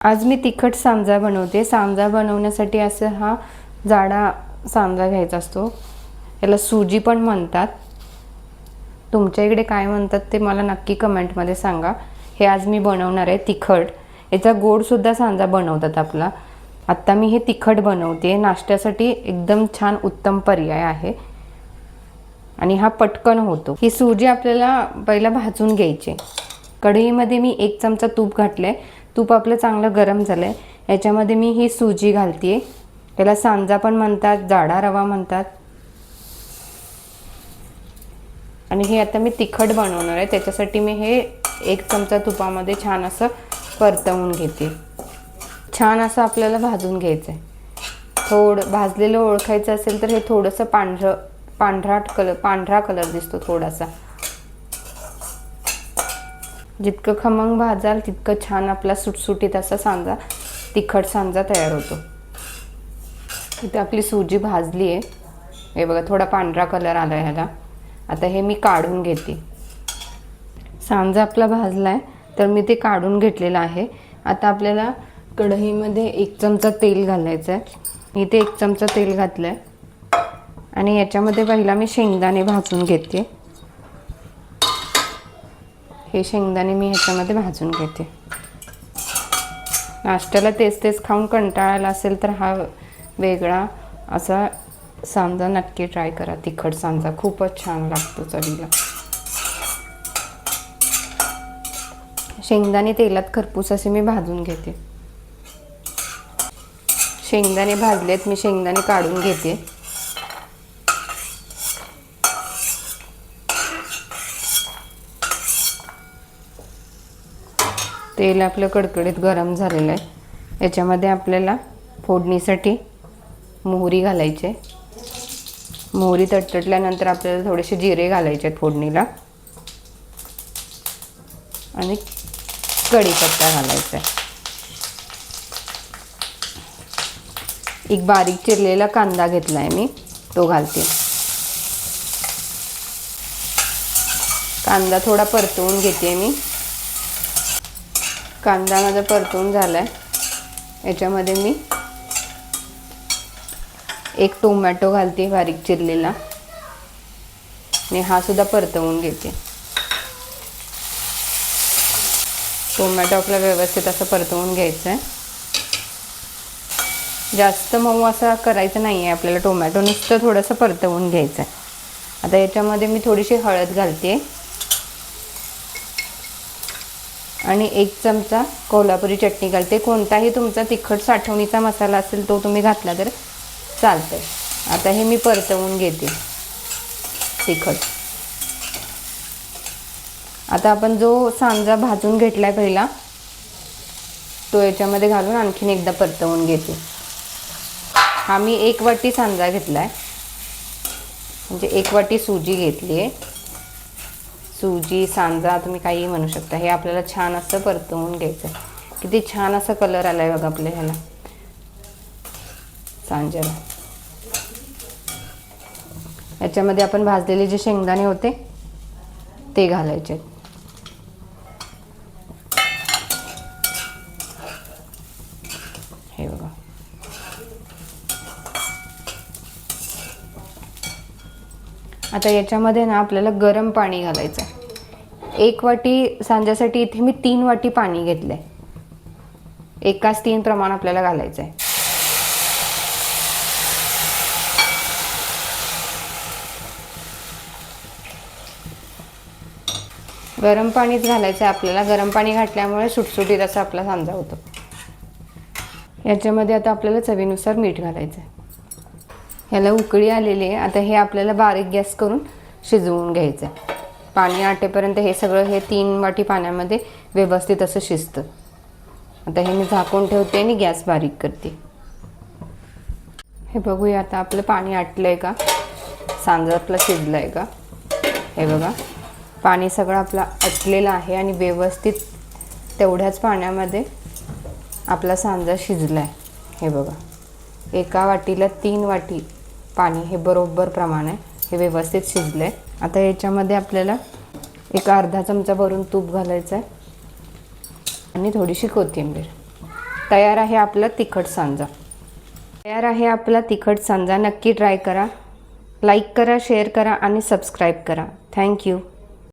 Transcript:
आज मी तिखट सांजा बनवते। सांजा बनवण्यासाठी असं हा जाडा सांजा घ्यायचा असतो। याला सुजी पण म्हणतात। तुमच्या इकडे काय म्हणतात ते मला नक्की कमेंटमध्ये सांगा। हे आज मी बनवणार आहे तिखट। याचा गोड सुद्धा सांजा बनवतात आपला। आता मी हे तिखट बनवते। नाश्त्यासाठी एकदम छान उत्तम पर्याय आहे आणि हा पटकन होतो। ही सुजी आपल्याला पहिला भाजून घ्यायची। कढईमध्ये मी 1 चमचा तूप घातले। तूप आपलं चांगलं गरम झालंय। याच्यामध्ये मी ही सुजी घालते। त्याला सांजा पण म्हणतात, जाडा रवा म्हणतात। आणि हे आता मी तिखट बनवणार आहे। त्याच्यासाठी मी हे 1 चमचा तुपामध्ये छान असं परतवून घेते। छान असं आपल्याला भाजून घ्यायचं आहे। थोडं भाजलेलं ओळखायचं असेल तर हे थोडंसं पांढरा कलर दिसतो थोडासा। जितकं खमंग भाजाल तितकं छान आपला सुटसुटीत असा सांजा, तिखट सांजा तयार होतो। इथे आपली सुजी भाजली आहे। हे बघा थोडा पांढरा कलर आला आहे ह्याला। आता हे मी काढून घेते। सांजा आपला भाजलाय तर मी ते काढून घेतलेला आहे। आता आपल्याला कढईमध्ये 1 चमचा तेल घालायचं आहे। इथे 1 चमचा तेल घातलंय आणि याच्यामध्ये पहिला मी शेंगदाणे भाजून घेते। हे शेंगदाणे मी ह्याच्यामध्ये भाजून घेते। नाश्त्याला तेच खाऊन कंटाळाला असेल तर हा वेगळा असा सांजा नक्की ट्राय करा। तिखट सांजा खूपच छान लागतो चवीला। शेंगदाणे तेलात खरपूस असे मी भाजून घेते। शेंगदाणे भाजलेत, मी शेंगदाणे काढून घेते। तेल आपलं कडकडीत गरम झालेलं आहे। याच्यामध्ये आपल्याला फोडणीसाठी मोहरी घालायची। मोहरी तडतडल्यानंतर आपल्याला थोडेसे जिरे घालायचे आहेत फोडणीला आणि कढीपत्ता घालायचा आहे। एक बारीक चिरलेला कांदा घेतलाय मी, तो घालते। कांदा थोडा परतवून घेते मी। कांदा माझा परतवून झालाय। याच्यामध्ये मी 1 टोमॅटो घालते बारीक चिरलेला आणि हा सुद्धा परतवून घेते। टोमॅटो आपला व्यवस्थित असं परतवून घ्यायचं आहे। जास्त मऊ असा करायचं नाही आहे आपल्याला। टोमॅटो नुसतं थोडंसं परतवून घ्यायचं आहे। आता याच्यामध्ये मी थोडीशी हळद घालते आणि 1 चमचा कोल्हापुरी चटणी घालते। कोणताही तुमचा तिखट साठवणीचा मसाला असेल तो तुम्ही घातला तर चालतंय। आता हे मी परतवून घेते तिखट। आता आपण जो सांजा भाजून घेतलाय पहिला तो याच्यामध्ये घालून आणखीन एकदा परतवून घेते। हा मी 1 वाटी सांजा घेतलाय, म्हणजे 1 वाटी सुजी घेतली आहे। सुजी सांजा तुम्ही काही म्हणू शकता। हे आपल्याला छान असं परतवून घ्यायचं आहे। किती छान असा कलर आलाय बघा आपल्या ह्याला सांज्याला। याच्यामध्ये आपण भाजलेले जे शेंगदाणे होते ते घालायचे। हे बघा आता याच्यामध्ये ना आपल्याला गरम पाणी घालायचं आहे। 1 वाटी सांज्यासाठी इथे मी 3 वाटी पाणी घेतलंय। एकाच 3 प्रमाण आपल्याला घालायचं आहे। गरम पाणीच घालायचं आहे आपल्याला। गरम पाणी घातल्यामुळे सुटसुटीत असा आपला सांजा होतो। याच्यामध्ये आता आपल्याला चवीनुसार मीठ घालायचं आहे। ह्याला उकळी आलेली आहे। आता हे आपल्याला बारीक गॅस करून शिजवून घ्यायचं आहे। पाणी आटेपर्यंत हे सगळं 3 वाटी पाण्यामध्ये व्यवस्थित असं शिजतं। आता हे मी झाकून ठेवते आणि गॅस बारीक करते। हे बघूया आता आपलं पाणी आटलंय का, सांजा आपला शिजलाय का। हे बघा पाणी सगळं आपलं आटलेलं आहे आणि व्यवस्थित तेवढ्याच पाण्यामध्ये आपला सांजा शिजलाय। हे बघा एका वाटीला 3 वाटी पाणी हे बरोबर प्रमाण आहे। हे व्यवस्थित शिजलंय। आता याच्यामध्ये आपल्याला एक अर्धा चमचा भरून तूप घालायचं आहे आणि थोडीशी कोथिंबीर। तयार आहे आपला तिखट सांजा. तयार आहे आपला तिखट सांजा. नक्की ट्राय करा. लाईक करा, शेअर करा आणि सबस्क्राईब करा. थँक्यू.